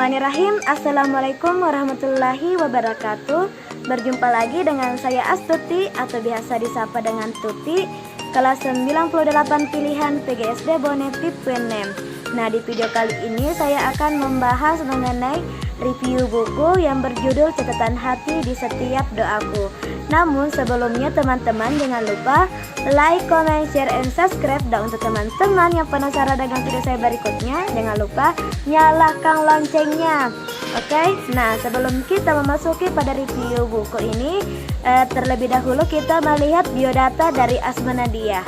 Bismillahirrahmanirrahim. Assalamualaikum warahmatullahi wabarakatuh. Berjumpa lagi dengan saya Astuti atau biasa disapa dengan Tuti, kelas 98 pilihan PGSD Bone tipe 6. Nah, di video kali ini saya akan membahas mengenai review buku yang berjudul Catatan Hati di Setiap Doaku. Namun sebelumnya teman-teman jangan lupa like, comment, share, and subscribe. Dan untuk teman-teman yang penasaran dengan video saya berikutnya, jangan lupa nyalakan loncengnya. Oke, nah sebelum kita memasuki pada review buku ini, terlebih dahulu kita melihat biodata dari Asma Nadia.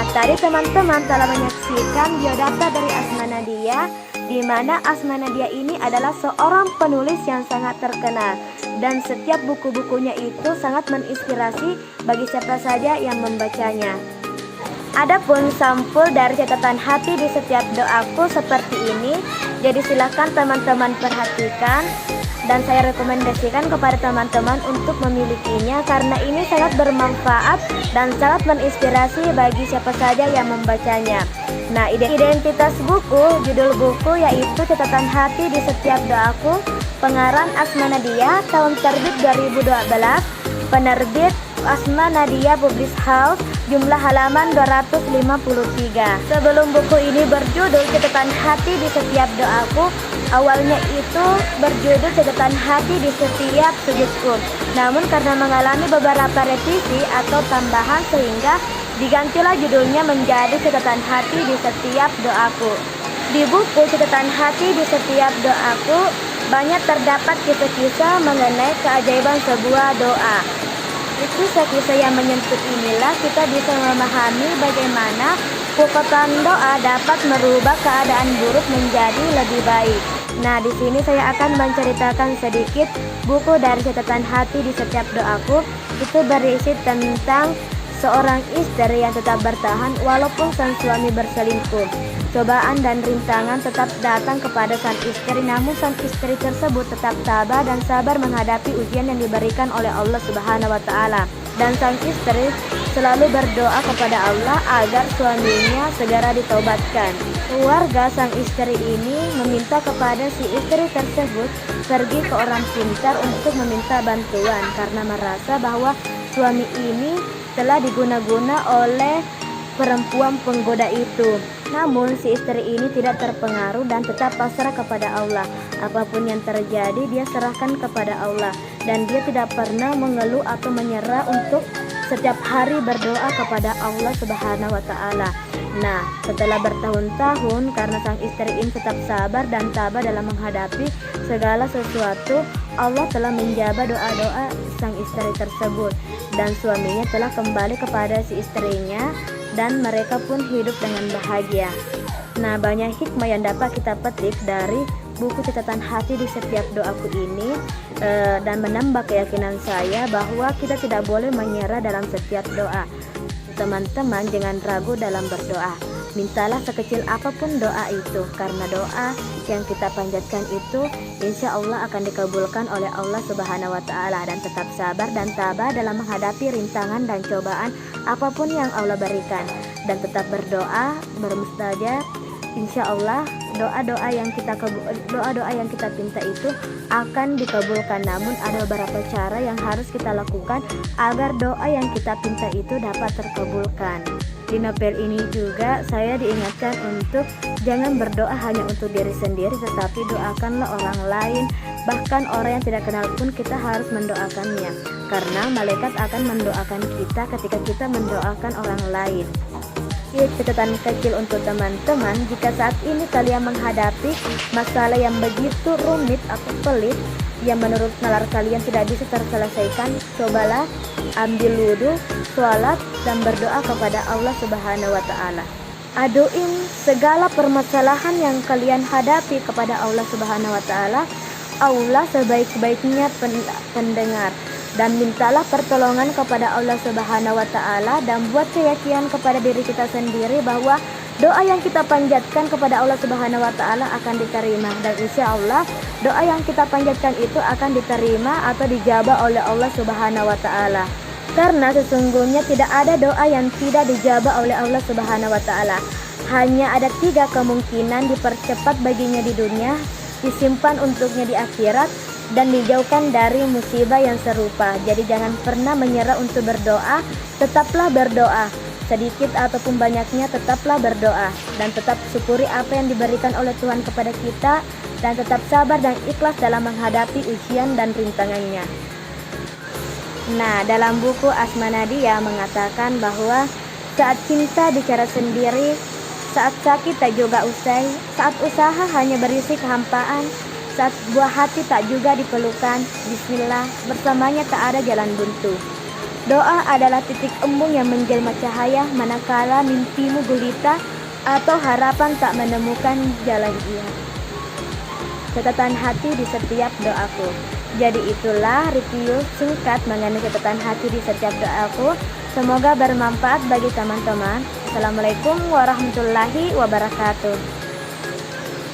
Tadi teman-teman telah menyaksikan biodata dari Asma Nadia, di mana Asma Nadia ini adalah seorang penulis yang sangat terkenal dan setiap buku-bukunya itu sangat menginspirasi bagi siapa saja yang membacanya. Adapun sampul dari catatan hati di setiap doaku seperti ini, jadi silakan teman-teman perhatikan. Dan saya rekomendasikan kepada teman-teman untuk memilikinya karena ini sangat bermanfaat dan sangat menginspirasi bagi siapa saja yang membacanya. Nah, identitas buku, judul buku yaitu Catatan Hati di Setiap Doaku, pengarang Asma Nadia, tahun terbit 2012, penerbit Asma Nadia Publish House, jumlah halaman 253. Sebelum buku ini berjudul Catatan Hati di Setiap Doaku, awalnya itu berjudul Catatan Hati di Setiap Sujudku. Namun karena mengalami beberapa revisi atau tambahan sehingga digantilah judulnya menjadi Catatan Hati di Setiap Doaku. Di buku Catatan Hati di Setiap Doaku banyak terdapat kisah-kisah mengenai keajaiban sebuah doa. Kisah-kisah yang menyentuh inilah kita bisa memahami bagaimana kekuatan doa dapat merubah keadaan buruk menjadi lebih baik. Nah, di sini saya akan menceritakan sedikit buku dari Catatan Hati di Setiap Doaku. Itu berisi tentang seorang istri yang tetap bertahan walaupun sang suami berselingkuh. Cobaan dan rintangan tetap datang kepada sang istri, namun sang istri tersebut tetap tabah dan sabar menghadapi ujian yang diberikan oleh Allah Subhanahu wa Ta'ala. Dan sang istri selalu berdoa kepada Allah agar suaminya segera ditaubatkan. Keluarga sang istri ini meminta kepada si istri tersebut pergi ke orang pintar untuk meminta bantuan karena merasa bahwa suami ini telah diguna-guna oleh perempuan penggoda itu. Namun si istri ini tidak terpengaruh dan tetap pasrah kepada Allah. Apapun yang terjadi dia serahkan kepada Allah dan dia tidak pernah mengeluh atau menyerah untuk setiap hari berdoa kepada Allah Subhanahu wa Ta'ala. Nah, setelah bertahun-tahun karena sang istri ini tetap sabar dan tabah dalam menghadapi segala sesuatu, Allah telah menjawab doa-doa sang istri tersebut dan suaminya telah kembali kepada si istrinya dan mereka pun hidup dengan bahagia. Nah, banyak hikmah yang dapat kita petik dari buku Catatan Hati di Setiap Doaku ini dan menambah keyakinan saya bahwa kita tidak boleh menyerah dalam setiap doa. Teman-teman jangan ragu dalam berdoa. Mintalah sekecil apapun doa itu, karena doa yang kita panjatkan itu insya Allah akan dikabulkan oleh Allah Subhanahu wa Ta'ala. Dan tetap sabar dan tabah dalam menghadapi rintangan dan cobaan apapun yang Allah berikan, dan tetap berdoa, bermustajab. Insya Allah doa-doa yang kita pinta itu akan dikabulkan. Namun ada beberapa cara yang harus kita lakukan agar doa yang kita pinta itu dapat terkabulkan. Di novel ini juga saya diingatkan untuk jangan berdoa hanya untuk diri sendiri, tetapi doakanlah orang lain. Bahkan orang yang tidak kenal pun kita harus mendoakannya, karena malaikat akan mendoakan kita ketika kita mendoakan orang lain. Catatan kecil untuk teman-teman, jika saat ini kalian menghadapi masalah yang begitu rumit atau pelit yang menurut nalar kalian tidak bisa terselesaikan, cobalah ambil wudhu, sholat, dan berdoa kepada Allah Subhanahu wa Ta'ala. Aduin segala permasalahan yang kalian hadapi kepada Allah Subhanahu wa Ta'ala. Allah sebaik-baiknya pendengar. Dan mintalah pertolongan kepada Allah Subhanahu wa Ta'ala, dan buat keyakinan kepada diri kita sendiri bahwa doa yang kita panjatkan kepada Allah Subhanahu wa Ta'ala akan diterima. Dan insya Allah doa yang kita panjatkan itu akan diterima atau dijabah oleh Allah Subhanahu wa Ta'ala. Karena sesungguhnya tidak ada doa yang tidak dijabah oleh Allah Subhanahu wa Ta'ala. Hanya ada 3 kemungkinan: dipercepat baginya di dunia, disimpan untuknya di akhirat, dan dijauhkan dari musibah yang serupa. Jadi jangan pernah menyerah untuk berdoa, tetaplah berdoa. Sedikit ataupun banyaknya tetaplah berdoa, dan tetap syukuri apa yang diberikan oleh Tuhan kepada kita, dan tetap sabar dan ikhlas dalam menghadapi ujian dan rintangannya. Nah, dalam buku Asma Nadia mengatakan bahwa saat cinta bicara sendiri, saat sakit tak juga usai, saat usaha hanya berisi kehampaan, saat buah hati tak juga dipelukan, bismillah, bersamanya tak ada jalan buntu. Doa adalah titik embun yang menjelma cahaya manakala mimpimu gulita atau harapan tak menemukan jalan ia. Catatan hati di setiap doaku. Jadi itulah review singkat mengenai catatan hati di setiap doaku. Semoga bermanfaat bagi teman-teman. Assalamualaikum warahmatullahi wabarakatuh.